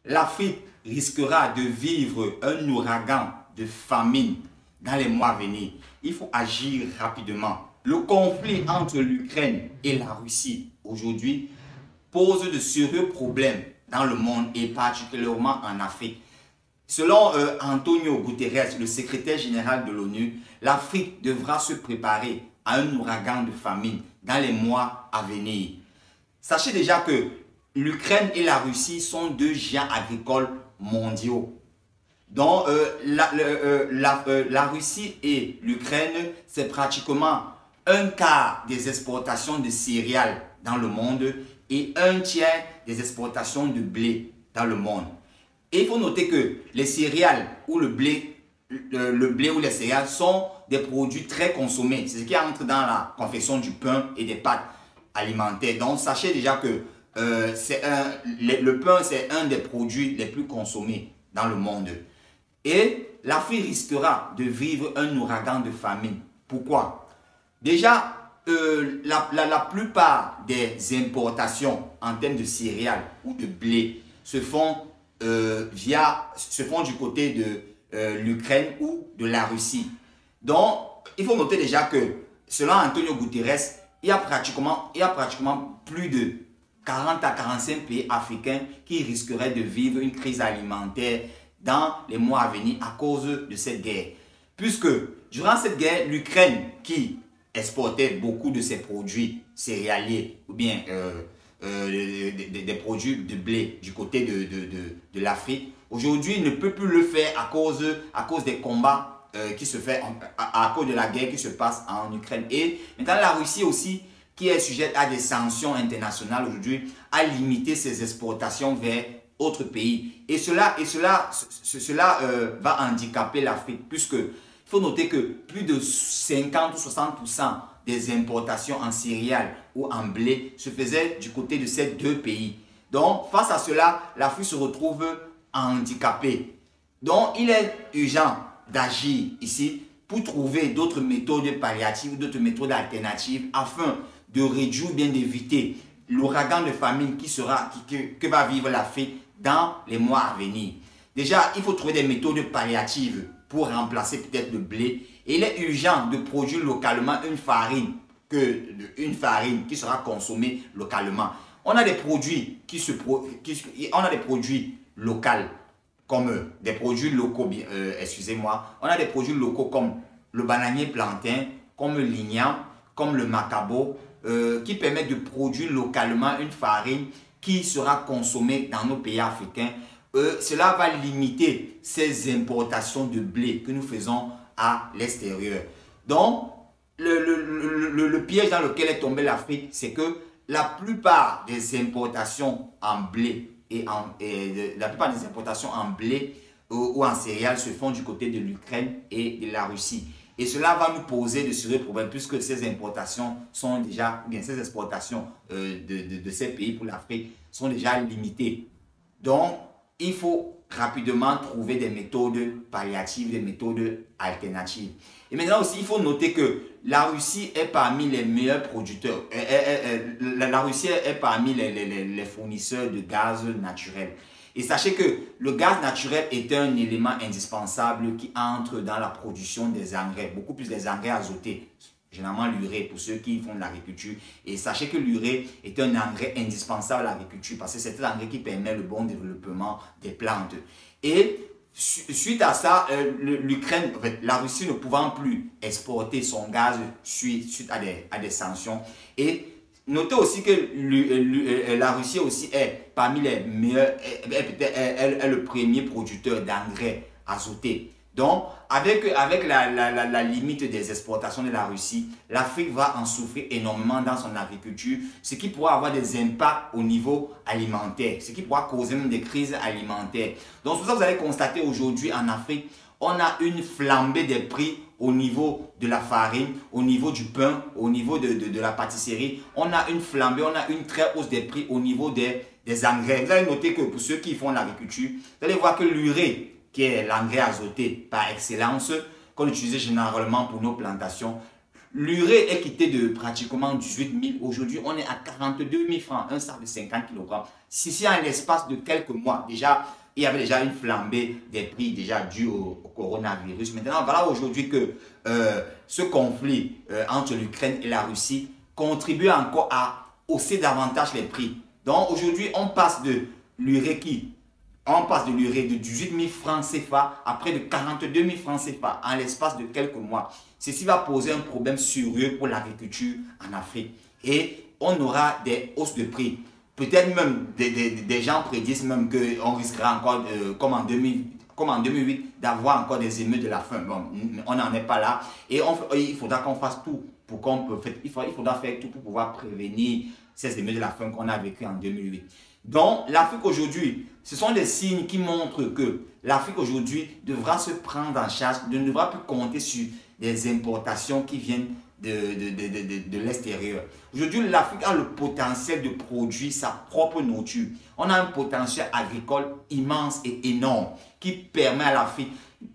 l'Afrique risquera de vivre un ouragan de famine dans les mois à venir. Il faut agir rapidement. Le conflit entre l'Ukraine et la Russie aujourd'hui pose de sérieux problèmes dans le monde et particulièrement en Afrique. Selon Antonio Guterres, le secrétaire général de l'ONU, l'Afrique devra se préparer à un ouragan de famine dans les mois à venir. Sachez déjà que l'Ukraine et la Russie sont deux géants agricoles mondiaux. Donc la Russie et l'Ukraine, c'est pratiquement un quart des exportations de céréales dans le monde et un tiers des exportations de blé dans le monde. Et il faut noter que les céréales ou le blé ou les céréales sont des produits très consommés. C'est ce qui entre dans la confection du pain et des pâtes alimentaires. Donc sachez déjà que le pain, c'est un des produits les plus consommés dans le monde. Et l'Afrique risquera de vivre un ouragan de famine. Pourquoi? Déjà, la plupart des importations en termes de céréales ou de blé se font du côté de l'Ukraine ou de la Russie. Donc, il faut noter déjà que, selon Antonio Guterres, il y a pratiquement plus de 40 à 45 pays africains qui risqueraient de vivre une crise alimentaire dans les mois à venir à cause de cette guerre. Puisque, durant cette guerre, l'Ukraine, qui exportait beaucoup de ses produits céréaliers ou bien des produits de blé du côté de l'Afrique, aujourd'hui ne peut plus le faire à cause des combats qui se fait à cause de la guerre qui se passe en Ukraine. Et maintenant la Russie aussi, qui est sujette à des sanctions internationales aujourd'hui, a limité ses exportations vers autres pays. Et cela va handicaper l'Afrique, puisque il faut noter que plus de 50 ou 60% des importations en céréales ou en blé se faisaient du côté de ces deux pays. Donc, face à cela, l'Afrique se retrouve handicapée. Donc, il est urgent d'agir ici pour trouver d'autres méthodes palliatives, d'autres méthodes alternatives afin de réduire ou bien d'éviter l'ouragan de famine que va vivre l'Afrique dans les mois à venir. Déjà, il faut trouver des méthodes palliatives pour remplacer peut-être le blé. Et il est urgent de produire localement une farine qui sera consommée localement. On a des produits locaux comme des produits locaux, on a des produits locaux comme le bananier plantain, comme l'igname, comme le macabo, qui permettent de produire localement une farine qui sera consommée dans nos pays africains. Cela va limiter ces importations de blé que nous faisons à l'extérieur. Donc, le piège dans lequel est tombée l'Afrique, c'est que la plupart des importations en blé ou en céréales se font du côté de l'Ukraine et de la Russie. Et cela va nous poser de sérieux problèmes puisque ces importations sont déjà, ces exportations de ces pays pour l'Afrique sont déjà limitées. Donc, il faut rapidement trouver des méthodes palliatives, des méthodes alternatives. Et maintenant aussi, il faut noter que la Russie est parmi les meilleurs producteurs. La Russie est parmi les fournisseurs de gaz naturel. Et sachez que le gaz naturel est un élément indispensable qui entre dans la production des engrais, beaucoup plus des engrais azotés. Généralement l'urée pour ceux qui font de l'agriculture. Et sachez que l'urée est un engrais indispensable à l'agriculture parce que c'est un engrais qui permet le bon développement des plantes. Et suite à ça, l'Ukraine, la Russie ne pouvant plus exporter son gaz suite à des sanctions. Et notez aussi que la Russie aussi est parmi les meilleurs, est le premier producteur d'engrais azotés. Donc, avec la limite des exportations de la Russie, l'Afrique va en souffrir énormément dans son agriculture, ce qui pourra avoir des impacts au niveau alimentaire, ce qui pourra causer même des crises alimentaires. Donc, c'est pour ça que vous allez constater aujourd'hui en Afrique, on a une flambée des prix au niveau de la farine, au niveau du pain, au niveau de la pâtisserie. On a une flambée, on a une très hausse des prix au niveau des engrais. Vous allez noter que pour ceux qui font l'agriculture, vous allez voir que l'urée, qui est l'engrais azoté par excellence, qu'on utilise généralement pour nos plantations, l'urée est quitté de pratiquement 18 000. Aujourd'hui, on est à 42 000 francs, un sac de 50 kg. Si en l'espace de quelques mois, déjà, il y avait déjà une flambée des prix déjà due au coronavirus. Maintenant, voilà aujourd'hui que ce conflit entre l'Ukraine et la Russie contribue encore à hausser davantage les prix. Donc aujourd'hui, on passe de l'urée de 18 000 francs CFA à près de 42 000 francs CFA en l'espace de quelques mois. Ceci va poser un problème sérieux pour l'agriculture en Afrique. Et on aura des hausses de prix. Peut-être même des gens prédisent même qu'on risquera encore, comme en 2008, d'avoir encore des émeutes de la faim. Bon, on n'en est pas là. Et il faudra qu'on fasse tout pour il faudra faire tout pour pouvoir prévenir ces émeutes de la faim qu'on a vécues en 2008. Donc, l'Afrique aujourd'hui, ce sont des signes qui montrent que l'Afrique aujourd'hui devra se prendre en charge, ne devra plus compter sur des importations qui viennent de l'extérieur. Aujourd'hui, l'Afrique a le potentiel de produire sa propre nourriture. On a un potentiel agricole immense et énorme qui permet à l'Afrique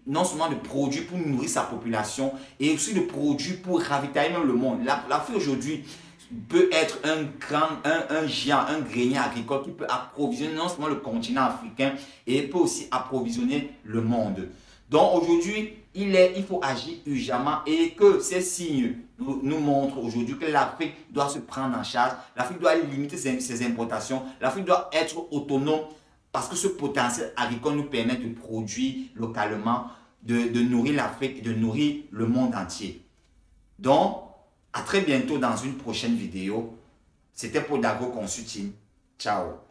non seulement de produire pour nourrir sa population et aussi de produire pour ravitailler même le monde. L'Afrique aujourd'hui peut être un géant, un grenier agricole qui peut approvisionner non seulement le continent africain et peut aussi approvisionner le monde. Donc aujourd'hui, il faut agir urgemment et que ces signes nous montrent aujourd'hui que l'Afrique doit se prendre en charge, l'Afrique doit limiter ses importations, l'Afrique doit être autonome parce que ce potentiel agricole nous permet de produire localement, de nourrir l'Afrique et de nourrir le monde entier. Donc, à très bientôt dans une prochaine vidéo. C'était pour Dagro Consulting. Ciao.